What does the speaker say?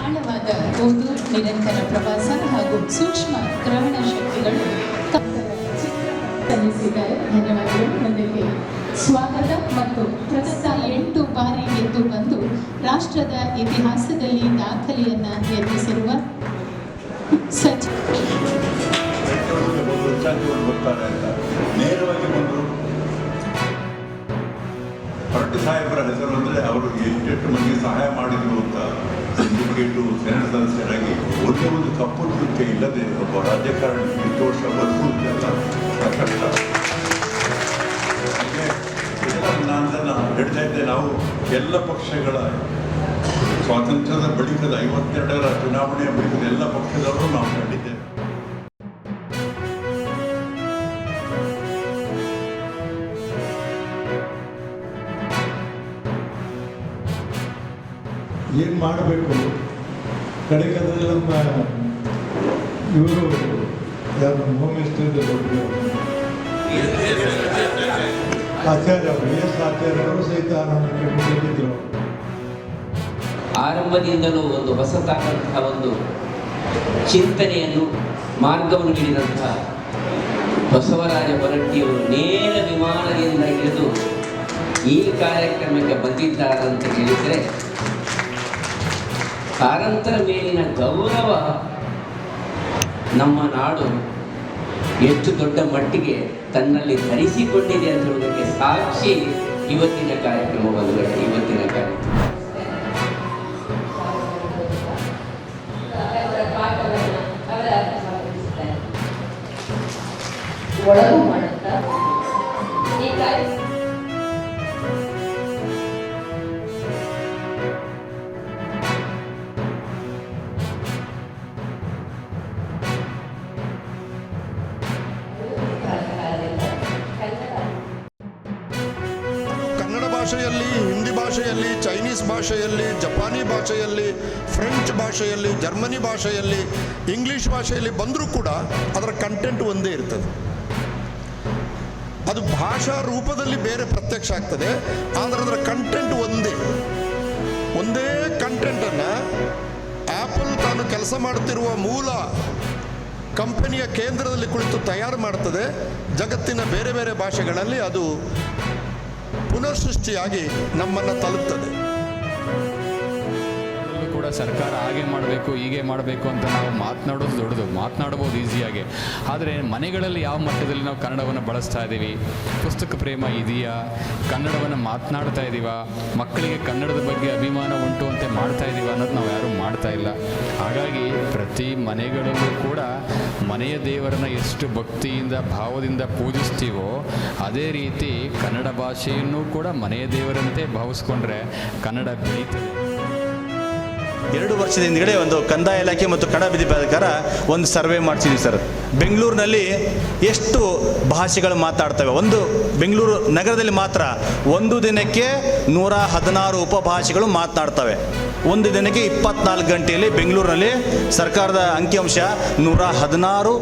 ಆಳವಾದ ಓದು, ನಿರಂತರ ಪ್ರವಾಸ ಹಾಗೂ ಸೂಕ್ಷ್ಮ ಗ್ರಹಣ ಶಕ್ತಿಗಳು ಸಲ್ಲಿಸಿದ್ದಾರೆ. ಧನ್ಯವಾದಗಳು. ಮುಂದಕ್ಕೆ ಸ್ವಾಗತ ಮತ್ತು ಪ್ರಸ್ತುತ 8 ಬಾರಿ ಗೆದ್ದು ಬಂದು ರಾಷ್ಟ್ರದ ಇತಿಹಾಸದಲ್ಲಿ ದಾಖಲೆಯನ್ನ ನಿರ್ಮಿಸಿರುವ ನೇರವಾಗಿ ಬಂದರು. ಹೊರಟ್ಟಿ ಸಾಹೇಬರ ಹೆಸರು ಅಂದರೆ ಅವರು ಎಷ್ಟು ಮಂದಿಗೆ ಸಹಾಯ ಮಾಡಿದ್ರು ಅಂತ ಸಿಂಡಿಕೇಟು ಸೆನೆಟ್ ಸದಸ್ಯರಾಗಿ ಒಂದು ಕಪ್ಪು ನೃತ್ಯ ಇಲ್ಲದೆ ಒಬ್ಬ ರಾಜಕಾರಣಿ ಇಷ್ಟು ವರ್ಷ ಬದುಕುವುದೆಲ್ಲ ಕಷ್ಟ. ಹಾಗೆ ನಾನು ಹೇಳ್ತಾ ಇದ್ದೆ, ನಾವು ಎಲ್ಲ ಪಕ್ಷಗಳ ಸ್ವಾತಂತ್ರ್ಯದ ಬಳಿಕದ 52ರ ಚುನಾವಣೆಯ ಬಳಿಕದ ಎಲ್ಲ ಪಕ್ಷದವರು ನಾವು ಕಂಡಿದ್ದೇವೆ. ಏನು ಮಾಡಬೇಕು ಕಡೆಗದಲ್ಲಿ ನಮ್ಮ ಇವರು ಯಾರು ಹೋಮ್ ಮಿನಿಸ್ಟರ್ ಆಚಾರ್ಯ ಅವರು ಆಚಾರ್ಯ ಅವರು ಸಹಿತ ನಮ್ಮ ಕಮಿಟಿಯಲ್ಲಿದ್ದರು. ಆರಂಭದಿಂದಲೂ ಒಂದು ಹೊಸತಾದಂತಹ ಒಂದು ಚಿಂತನೆಯನ್ನು ಮಾರ್ಗವನ್ನು ನೀಡಿದಂತಹ ಬಸವರಾಜ ಹೊರಟ್ಟಿಯವರು ನೇರ ವಿಮಾನದಿಂದ ಇಳಿದು ಈ ಕಾರ್ಯಕ್ರಮಕ್ಕೆ ಬಂದಿದ್ದಾರೆ ಅಂತ ಹೇಳಿದರೆ ಕಾರಂತರ ಮೇಲಿನ ಗೌರವ ನಮ್ಮ ನಾಡು ಎಷ್ಟು ದೊಡ್ಡ ಮಟ್ಟಿಗೆ ತನ್ನಲ್ಲಿ ಧರಿಸಿಕೊಂಡಿದೆ ಅಂತ ಹೇಳುವುದಕ್ಕೆ ಸಾಕ್ಷಿ ಇವತ್ತಿನ ಕಾರ್ಯಕ್ರಮ ಬಂಧುಗಳೇ. ಇವತ್ತಿನ ಕಾರ್ಯಕ್ರಮ ಒಳಗು ಮಾಡುತ್ತಾ ಈ ಕನ್ನಡ ಭಾಷೆಯಲ್ಲಿ, ಹಿಂದಿ ಭಾಷೆಯಲ್ಲಿ, ಚೈನೀಸ್ ಭಾಷೆಯಲ್ಲಿ, ಜಪಾನಿ ಭಾಷೆಯಲ್ಲಿ, ಫ್ರೆಂಚ್ ಭಾಷೆಯಲ್ಲಿ, ಜರ್ಮನಿ ಭಾಷೆಯಲ್ಲಿ, ಇಂಗ್ಲೀಷ್ ಭಾಷೆಯಲ್ಲಿ ಬಂದರೂ ಕೂಡ ಅದರ ಕಂಟೆಂಟ್ ಒಂದೇ ಇರ್ತದೆ. ಅದು ಭಾಷಾ ರೂಪದಲ್ಲಿ ಬೇರೆ ಪ್ರತ್ಯಕ್ಷ ಆಗ್ತದೆ, ಆದರೆ ಅದರ ಕಂಟೆಂಟ್ ಒಂದೇ ಕಂಟೆಂಟನ್ನು ಆ್ಯಪಲ್ ತಾನು ಕೆಲಸ ಮಾಡುತ್ತಿರುವ ಮೂಲ ಕಂಪನಿಯ ಕೇಂದ್ರದಲ್ಲಿ ಕುಳಿತು ತಯಾರು ಮಾಡ್ತದೆ. ಜಗತ್ತಿನ ಬೇರೆ ಬೇರೆ ಭಾಷೆಗಳಲ್ಲಿ ಅದು ಪುನರ್ಸೃಷ್ಟಿಯಾಗಿ ನಮ್ಮನ್ನು ತಲುಪ್ತದೆ. ಕೂಡ ಸರ್ಕಾರ ಹಾಗೆ ಮಾಡಬೇಕು, ಹೀಗೆ ಮಾಡಬೇಕು ಅಂತ ನಾವು ಮಾತನಾಡೋದು ದೊಡ್ಡದು, ಮಾತನಾಡ್ಬೋದು ಈಸಿಯಾಗಿ. ಆದರೆ ಮನೆಗಳಲ್ಲಿ ಯಾವ ಮಟ್ಟದಲ್ಲಿ ನಾವು ಕನ್ನಡವನ್ನು ಬಳಸ್ತಾ ಇದ್ದೀವಿ, ಪುಸ್ತಕ ಪ್ರೇಮ ಇದೆಯಾ, ಕನ್ನಡವನ್ನು ಮಾತನಾಡ್ತಾ ಇದ್ದೀವಾ, ಮಕ್ಕಳಿಗೆ ಕನ್ನಡದ ಬಗ್ಗೆ ಅಭಿಮಾನ ಉಂಟು ಅಂತ ಮಾಡ್ತಾ ಇದ್ದೀವ ಅನ್ನೋದು ನಾವು ಯಾರೂ ಮಾಡ್ತಾ ಇಲ್ಲ. ಹಾಗಾಗಿ ಪ್ರತಿ ಮನೆಗಳಲ್ಲೂ ಕೂಡ ಮನೆಯ ದೇವರನ್ನು ಎಷ್ಟು ಭಕ್ತಿಯಿಂದ ಭಾವದಿಂದ ಪೂಜಿಸ್ತೀವೋ ಅದೇ ರೀತಿ ಕನ್ನಡ ಭಾಷೆಯನ್ನು ಕೂಡ ಮನೆಯ ದೇವರಂತೆ ಭಾವಿಸ್ಕೊಂಡ್ರೆ ಕನ್ನಡ ಬೆಳೀತದೆ. 2 ವರ್ಷದ ಹಿಂದ್ಗಡೆ ಒಂದು ಕಂದಾಯ ಇಲಾಖೆ ಮತ್ತು ಕನ್ನಡ ಅಭಿವೃದ್ಧಿ ಪ್ರಾಧಿಕಾರ ಒಂದು ಸರ್ವೆ ಮಾಡಿಸಿದ್ವಿ ಸರ್. ಬೆಂಗಳೂರಿನಲ್ಲಿ ಎಷ್ಟು ಭಾಷೆಗಳು ಮಾತಾಡ್ತವೆ, ಒಂದು ಬೆಂಗಳೂರು ನಗರದಲ್ಲಿ ಮಾತ್ರ ಒಂದು ದಿನಕ್ಕೆ 116 ಉಪಭಾಷೆಗಳು ಮಾತನಾಡ್ತವೆ. ಒಂದು ದಿನಕ್ಕೆ 24 ಗಂಟೆಯಲ್ಲಿ ಬೆಂಗಳೂರಿನಲ್ಲಿ ಸರ್ಕಾರದ ಅಂಕಿಅಂಶ 116